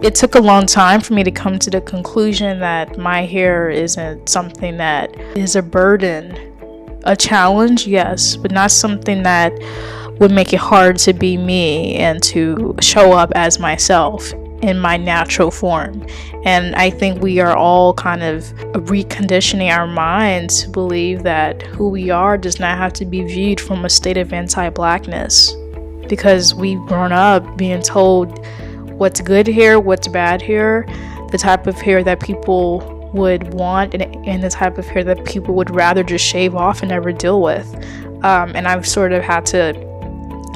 It took a long time for me to come to the conclusion that my hair isn't something that is a burden. A challenge, yes, but not something that would make it hard to be me and to show up as myself in my natural form. And I think we are all kind of reconditioning our minds to believe that who we are does not have to be viewed from a state of anti-blackness, because we've grown up being told what's good hair, what's bad hair, the type of hair that people would want, and the type of hair that people would rather just shave off and never deal with. And I've sort of had to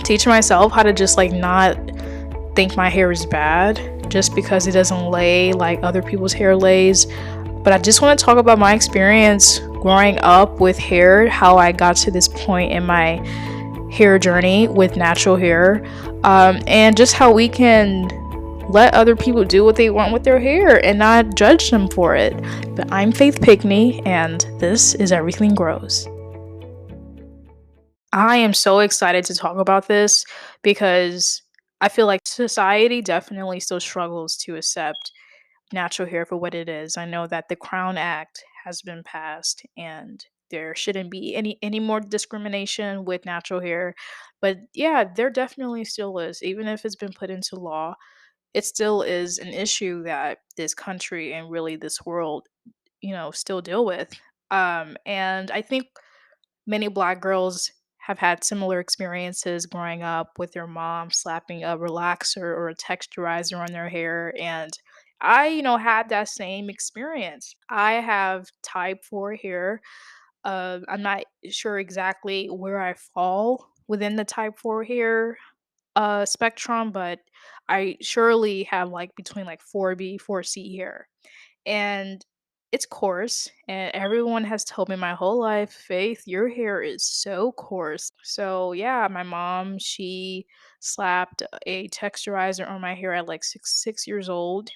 teach myself how to just like not think my hair is bad just because it doesn't lay like other people's hair lays. But I just want to talk about my experience growing up with hair, how I got to this point in my hair journey with natural hair, and just how we can let other people do what they want with their hair and not judge them for it. But I'm Faith Pickney, and this is Everything Grows. I am so excited to talk about this because I feel like society definitely still struggles to accept natural hair for what it is. I know that the Crown Act has been passed and there shouldn't be any more discrimination with natural hair. But yeah, there definitely still is. Even if it's been put into law, it still is an issue that this country and really this world, still deal with. And I think many black girls have had similar experiences growing up with their mom slapping a relaxer or a texturizer on their hair. And I, had that same experience. I have type 4 hair. I'm not sure exactly where I fall within the type 4 hair spectrum, but I surely have like between like 4B, 4C hair. And it's coarse, and everyone has told me my whole life, Faith, your hair is so coarse. So yeah, my mom, she slapped a texturizer on my hair at like 6 years old.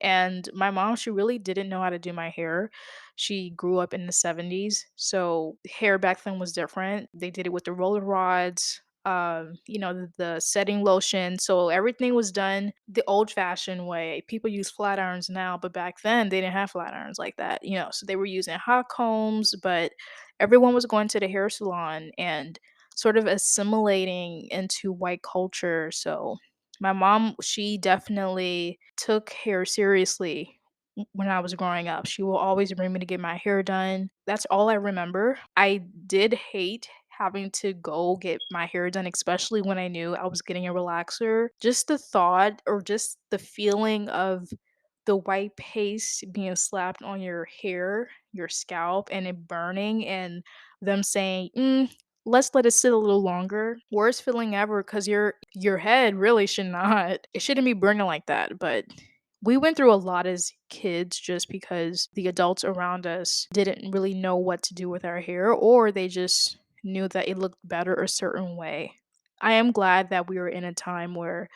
And my mom, she really didn't know how to do my hair. She grew up in the 70s, so hair back then was different. They did it with the roller rods, the setting lotion. So everything was done the old fashioned way. People use flat irons now, but back then they didn't have flat irons like that, so they were using hot combs, but everyone was going to the hair salon and sort of assimilating into white culture. So my mom, she definitely took hair seriously when I was growing up. She will always bring me to get my hair done. That's all I remember. I did hate having to go get my hair done, especially when I knew I was getting a relaxer. Just the thought or just the feeling of the white paste being slapped on your hair, your scalp, and it burning, and them saying, let's let it sit a little longer. Worst feeling ever, because your head really should not. It shouldn't be burning like that. But we went through a lot as kids just because the adults around us didn't really know what to do with our hair, or they just knew that it looked better a certain way. I am glad that we were in a time where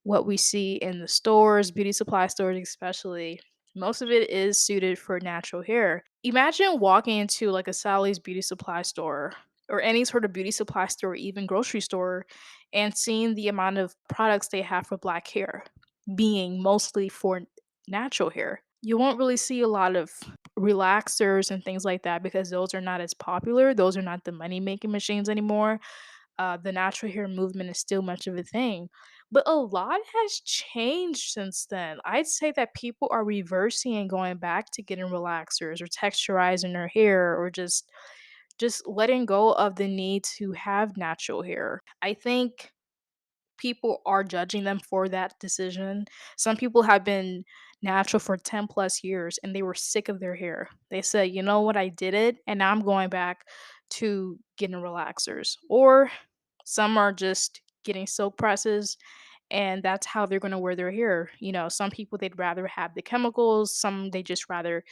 what we see in the stores, beauty supply stores especially, most of it is suited for natural hair. Imagine walking into like a Sally's beauty supply store or any sort of beauty supply store, even grocery store, and seeing the amount of products they have for black hair being mostly for natural hair. You won't really see a lot of relaxers and things like that because those are not as popular. Those are not the money making machines anymore. The natural hair movement is still much of a thing. But a lot has changed since then. I'd say that people are reversing and going back to getting relaxers or texturizing their hair, or just letting go of the need to have natural hair. I think people are judging them for that decision. Some people have been natural for 10 plus years and they were sick of their hair. They said, you know what, I did it and now I'm going back to getting relaxers. Or some are just getting silk presses and that's how they're going to wear their hair. Some people they'd rather have the chemicals, some they just rather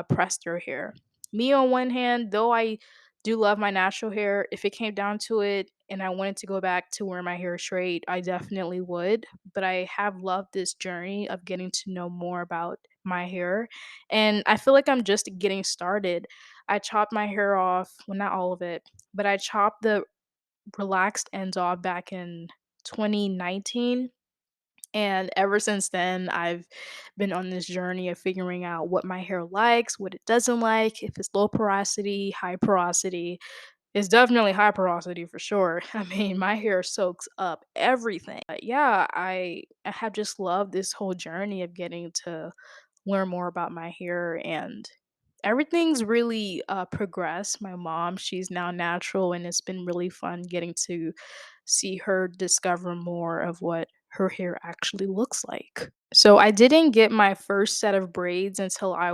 press their hair. Me, on one hand, though I do love my natural hair, if it came down to it and I wanted to go back to wear my hair straight, I definitely would. But I have loved this journey of getting to know more about my hair, and I feel like I'm just getting started. I chopped my hair off, well, not all of it, but I chopped the relaxed ends off back in 2019. And ever since then, I've been on this journey of figuring out what my hair likes, what it doesn't like, if it's low porosity, high porosity. It's definitely high porosity for sure. I mean, my hair soaks up everything. But yeah, I have just loved this whole journey of getting to learn more about my hair, and everything's really progressed. My mom, she's now natural, and it's been really fun getting to see her discover more of what her hair actually looks like. So I didn't get my first set of braids until I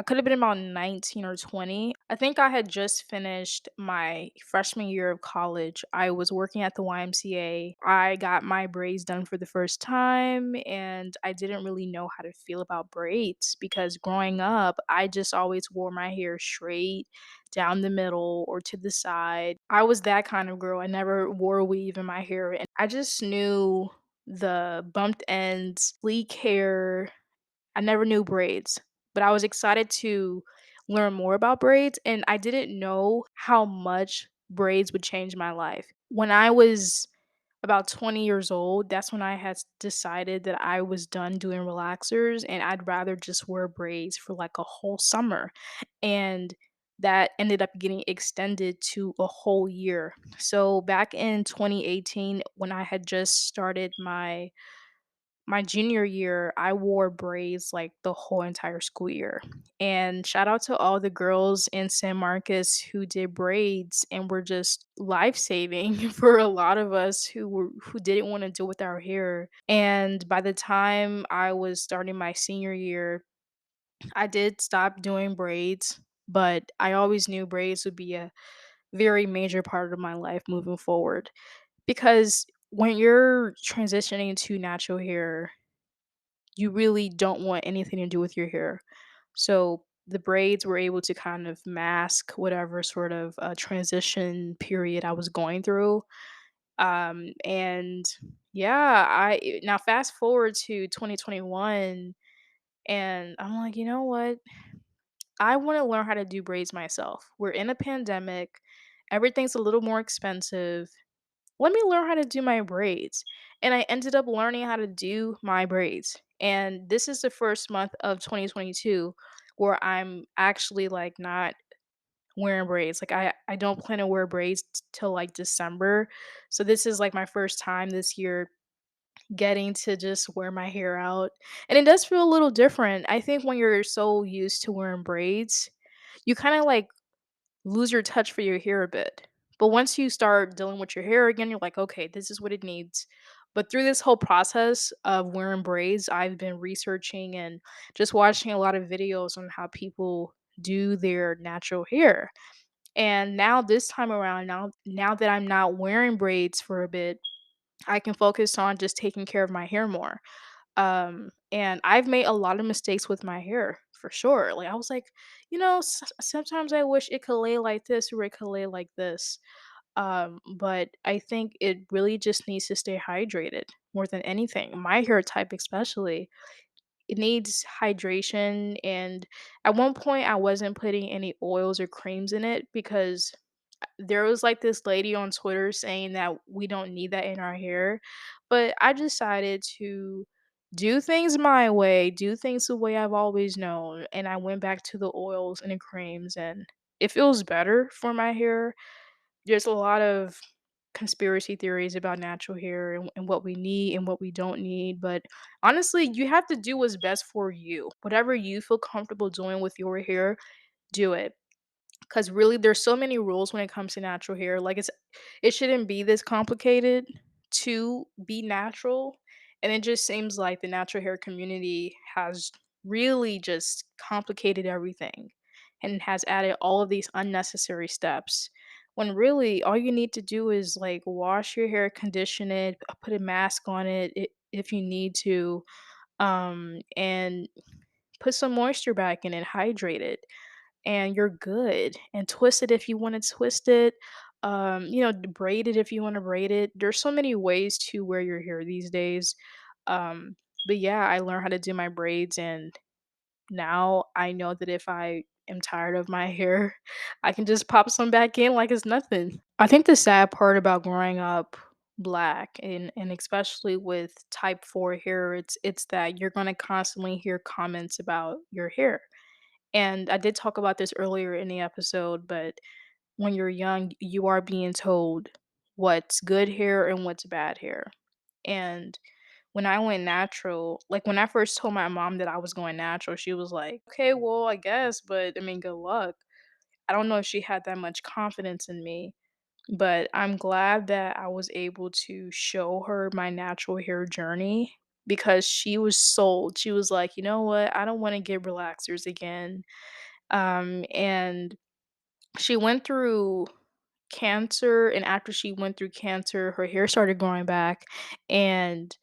could have been about 19 or 20. I think I had just finished my freshman year of college. I was working at the YMCA. I got my braids done for the first time, and I didn't really know how to feel about braids because growing up, I just always wore my hair straight down the middle or to the side. I was that kind of girl. I never wore a weave in my hair, and I just knew the bumped ends, sleek hair. I never knew braids, but I was excited to learn more about braids, and I didn't know how much braids would change my life. When I was about 20 years old, that's when I had decided that I was done doing relaxers and I'd rather just wear braids for like a whole summer. And that ended up getting extended to a whole year. So back in 2018, when I had just started my junior year, I wore braids like the whole entire school year. And shout out to all the girls in San Marcos who did braids and were just life-saving for a lot of us who didn't want to deal with our hair. And by the time I was starting my senior year, I did stop doing braids, but I always knew braids would be a very major part of my life moving forward because when you're transitioning to natural hair, you really don't want anything to do with your hair. So the braids were able to kind of mask whatever sort of transition period I was going through. And yeah, now fast forward to 2021, and I'm like, you know what? I want to learn how to do braids myself. We're in a pandemic, everything's a little more expensive. Let me learn how to do my braids. And I ended up learning how to do my braids. And this is the first month of 2022 where I'm actually like not wearing braids. Like I don't plan to wear braids till like December. So this is like my first time this year getting to just wear my hair out. And it does feel a little different. I think when you're so used to wearing braids, you kind of like lose your touch for your hair a bit. But once you start dealing with your hair again, you're like, okay, this is what it needs. But through this whole process of wearing braids, I've been researching and just watching a lot of videos on how people do their natural hair. And now this time around, now that I'm not wearing braids for a bit, I can focus on just taking care of my hair more. And I've made a lot of mistakes with my hair for sure. Like I was like, sometimes I wish it could lay like this or it could lay like this. But I think it really just needs to stay hydrated more than anything. My hair type especially, it needs hydration, and at one point I wasn't putting any oils or creams in it because there was like this lady on Twitter saying that we don't need that in our hair, but I decided to do things my way, do things the way I've always known, and I went back to the oils and the creams, and it feels better for my hair. There's a lot of conspiracy theories about natural hair and what we need and what we don't need, but honestly, you have to do what's best for you. Whatever you feel comfortable doing with your hair, do it. Because really, there's so many rules when it comes to natural hair. Like it shouldn't be this complicated to be natural, and it just seems like the natural hair community has really just complicated everything and has added all of these unnecessary steps. When really, all you need to do is like wash your hair, condition it, put a mask on it if you need to, and put some moisture back in it, hydrate it, and you're good. And twist it if you want to twist it. Braid it if you want to braid it. There's so many ways to wear your hair these days. Um, But yeah, I learned how to do my braids, and now I know that if I am tired of my hair, I can just pop some back in like it's nothing. I think the sad part about growing up black, and especially with type 4 hair, it's that you're going to constantly hear comments about your hair. And I did talk about this earlier in the episode, but when you're young, you are being told what's good hair and what's bad hair. And when I went natural, like when I first told my mom that I was going natural, she was like, "Okay, well, I guess, but I mean, good luck." I don't know if she had that much confidence in me, but I'm glad that I was able to show her my natural hair journey because she was sold. She was like, "You know what? I don't want to get relaxers again." And she went through cancer, and after she went through cancer, her hair started growing back, and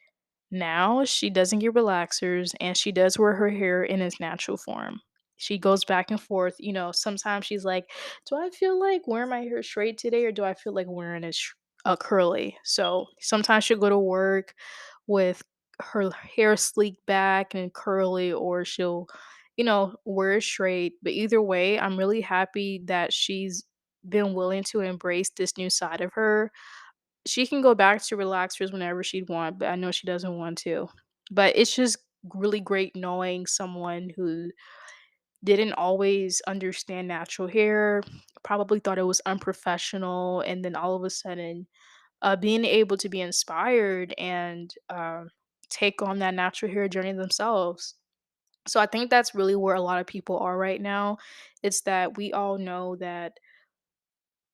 now she doesn't get relaxers and she does wear her hair in its natural form. She goes back and forth. Sometimes she's like, "Do I feel like wearing my hair straight today or do I feel like wearing it curly?" So sometimes she'll go to work with her hair sleek back and curly, or she'll, wear it straight. But either way, I'm really happy that she's been willing to embrace this new side of her. She can go back to relaxers whenever she'd want, but I know she doesn't want to. But it's just really great knowing someone who didn't always understand natural hair, probably thought it was unprofessional, and then all of a sudden, being able to be inspired and take on that natural hair journey themselves. So I think that's really where a lot of people are right now. It's that we all know that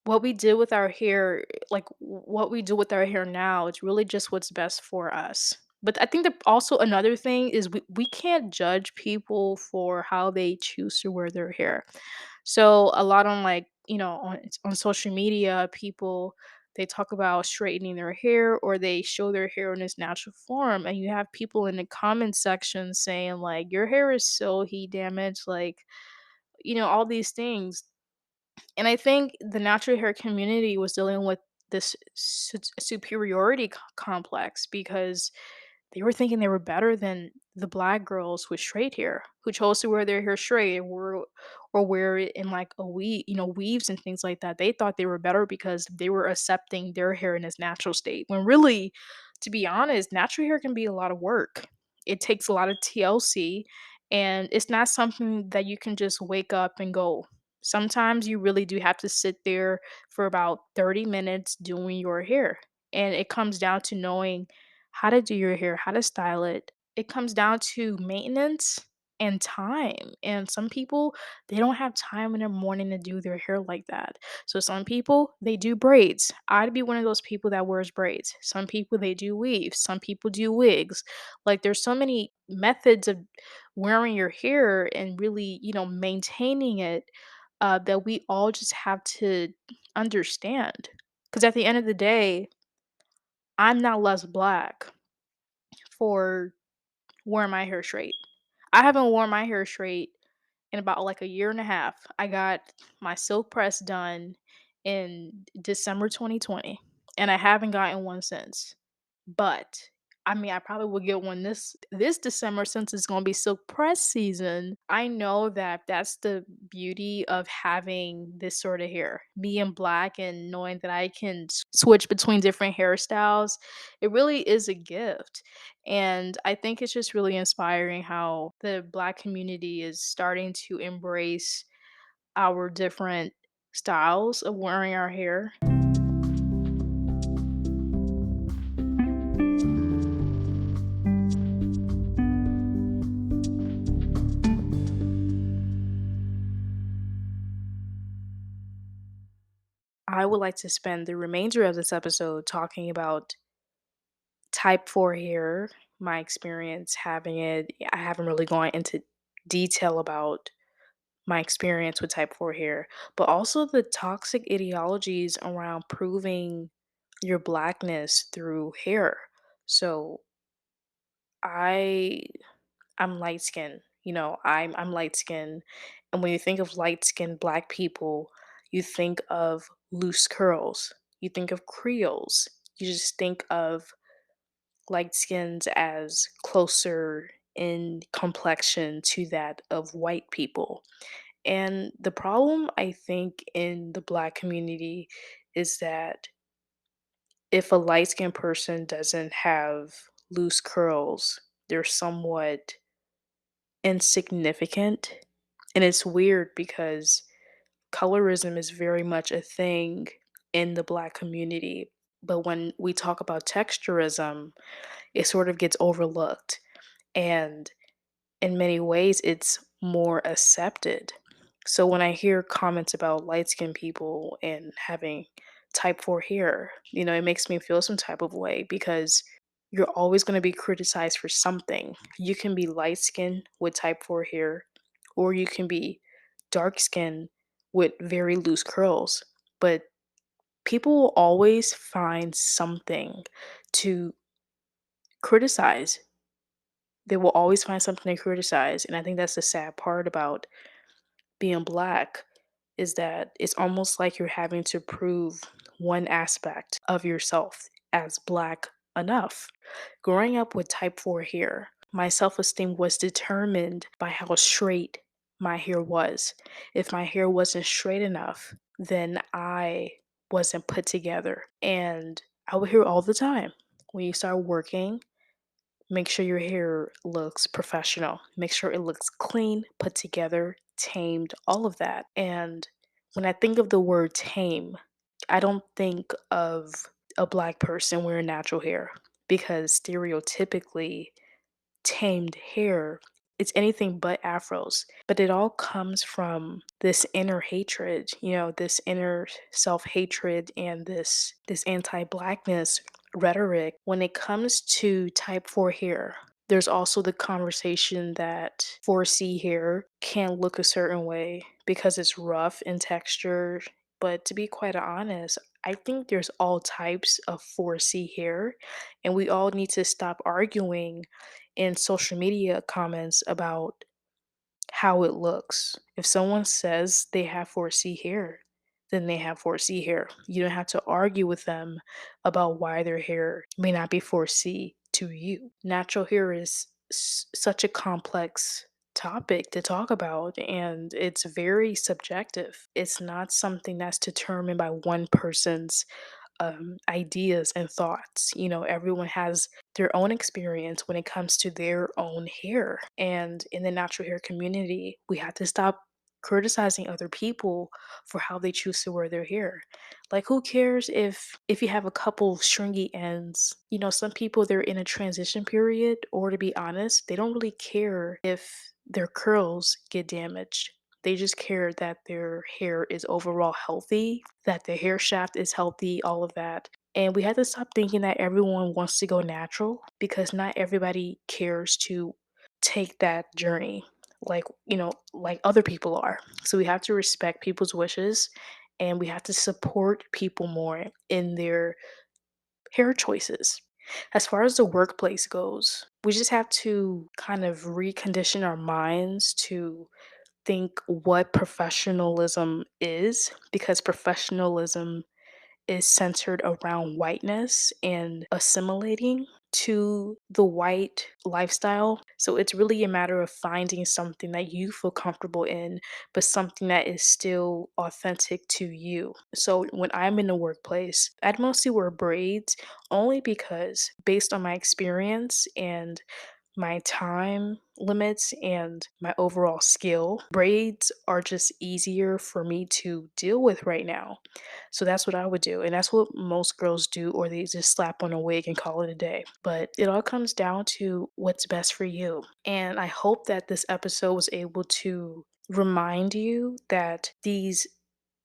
what we did with our hair, like what we do with our hair now, it's really just what's best for us. But I think that also another thing is we can't judge people for how they choose to wear their hair. So a lot on, like, on social media, people, they talk about straightening their hair or they show their hair in its natural form, and you have people in the comment section saying like your hair is so heat damaged, like, all these things. And I think the natural hair community was dealing with this superiority complex because they were thinking they were better than the black girls with straight hair who chose to wear their hair straight, or wear it in like a weave, weaves and things like that. They thought they were better because they were accepting their hair in its natural state. When really, to be honest, natural hair can be a lot of work. It takes a lot of TLC, and it's not something that you can just wake up and go. Sometimes you really do have to sit there for about 30 minutes doing your hair. And it comes down to knowing how to do your hair, how to style it. It comes down to maintenance and time. And some people, they don't have time in the morning to do their hair like that. So some people, they do braids. I'd be one of those people that wears braids. Some people, they do weaves. Some people do wigs. Like there's so many methods of wearing your hair and really, maintaining it, that we all just have to understand. Because at the end of the day, I'm not less black for wearing my hair straight. I haven't worn my hair straight in about like a year and a half. I got my silk press done in December 2020, and I haven't gotten one since. But I mean, I probably will get one this December since it's going to be silk press season. I know that that's the beauty of having this sort of hair, being black and knowing that I can switch between different hairstyles. It really is a gift. And I think it's just really inspiring how the black community is starting to embrace our different styles of wearing our hair. I would like to spend the remainder of this episode talking about type 4 hair, my experience having it. I haven't really gone into detail about my experience with type 4 hair, but also the toxic ideologies around proving your blackness through hair. So I I'm light skinned. I'm light skinned. And when you think of light skinned black people, you think of loose curls. You think of creoles. You just think of light skins as closer in complexion to that of white people. And the problem, I think, in the Black community is that if a light skinned person doesn't have loose curls, they're somewhat insignificant. And it's weird because colorism is very much a thing in the Black community. But when we talk about texturism, it sort of gets overlooked. And in many ways, it's more accepted. So when I hear comments about light skinned people and having type 4 hair, it makes me feel some type of way because you're always going to be criticized for something. You can be light skinned with type 4 hair, or you can be dark skinned with very loose curls. But people will always find something to criticize. They will always find something to criticize. And I think that's the sad part about being Black is that it's almost like you're having to prove one aspect of yourself as Black enough. Growing up with type 4 hair, my self esteem was determined by how straight my hair was. If my hair wasn't straight enough, then I wasn't put together. And I would hear all the time, when you start working, make sure your hair looks professional. Make sure it looks clean, put together, tamed, all of that. And when I think of the word tame, I don't think of a Black person wearing natural hair because stereotypically, tamed hair, it's anything but afros. But it all comes from this inner hatred, this inner self-hatred and this anti-blackness rhetoric. When it comes to type 4 hair, there's also the conversation that 4C hair can look a certain way because it's rough in texture. But to be quite honest, I think there's all types of 4C hair, and we all need to stop arguing in social media comments about how it looks. If someone says they have 4C hair, then they have 4C hair. You don't have to argue with them about why their hair may not be 4C to you. Natural hair is such a complex topic to talk about, and it's very subjective. It's not something that's determined by one person's ideas and thoughts. Everyone has their own experience when it comes to their own hair. And in the natural hair community, we have to stop criticizing other people for how they choose to wear their hair. Like, who cares if you have a couple stringy ends? Some people, they're in a transition period, or to be honest, they don't really care if their curls get damaged. They just care that their hair is overall healthy, that the hair shaft is healthy, all of that. And we have to stop thinking that everyone wants to go natural because not everybody cares to take that journey like other people are. So we have to respect people's wishes, and we have to support people more in their hair choices. As far as the workplace goes, we just have to kind of recondition our minds to think what professionalism is, because professionalism is centered around whiteness and assimilating to the white lifestyle. So it's really a matter of finding something that you feel comfortable in, but something that is still authentic to you. So when I'm in the workplace, I'd mostly wear braids only because, based on my experience and my time limits and my overall skill, braids are just easier for me to deal with right now. So that's what I would do. And that's what most girls do, or they just slap on a wig and call it a day. But it all comes down to what's best for you. And I hope that this episode was able to remind you that these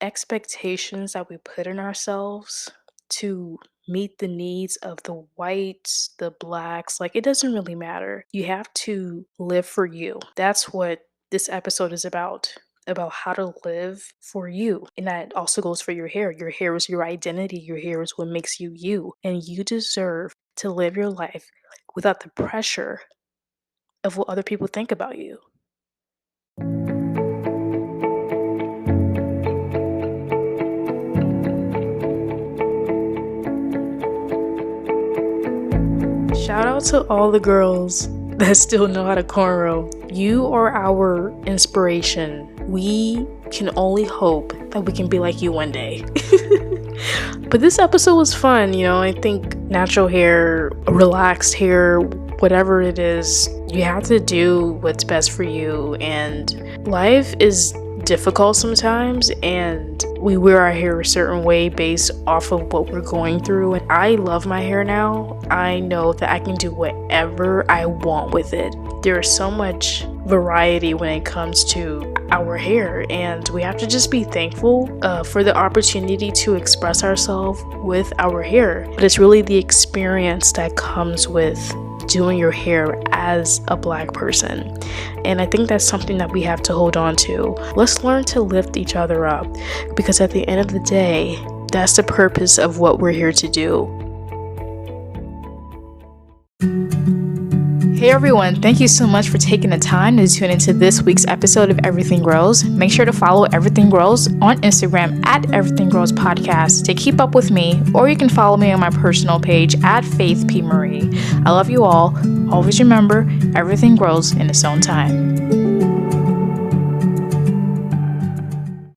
expectations that we put in ourselves to meet the needs of the whites, the blacks, like, it doesn't really matter. You have to live for you. That's what this episode is about how to live for you. And that also goes for your hair. Your hair is your identity. Your hair is what makes you you. And you deserve to live your life without the pressure of what other people think about you. Shout out to all the girls that still know how to cornrow. You are our inspiration. We can only hope that we can be like you one day. But this episode was fun, I think natural hair, relaxed hair, whatever it is, you have to do what's best for you. And life is difficult sometimes, and we wear our hair a certain way based off of what we're going through. And I love my hair now. I know that I can do whatever I want with it. There's so much variety when it comes to our hair, and we have to just be thankful for the opportunity to express ourselves with our hair. But it's really the experience that comes with doing your hair as a Black person, and I think that's something that we have to hold on to. Let's learn to lift each other up, because at the end of the day, that's the purpose of what we're here to do. Hey everyone, thank you so much for taking the time to tune into this week's episode of Everything Grows. Make sure to follow Everything Grows on Instagram at Everything Grows Podcast to keep up with me, or you can follow me on my personal page at Faith P. Marie. I love you all. Always remember, everything grows in its own time.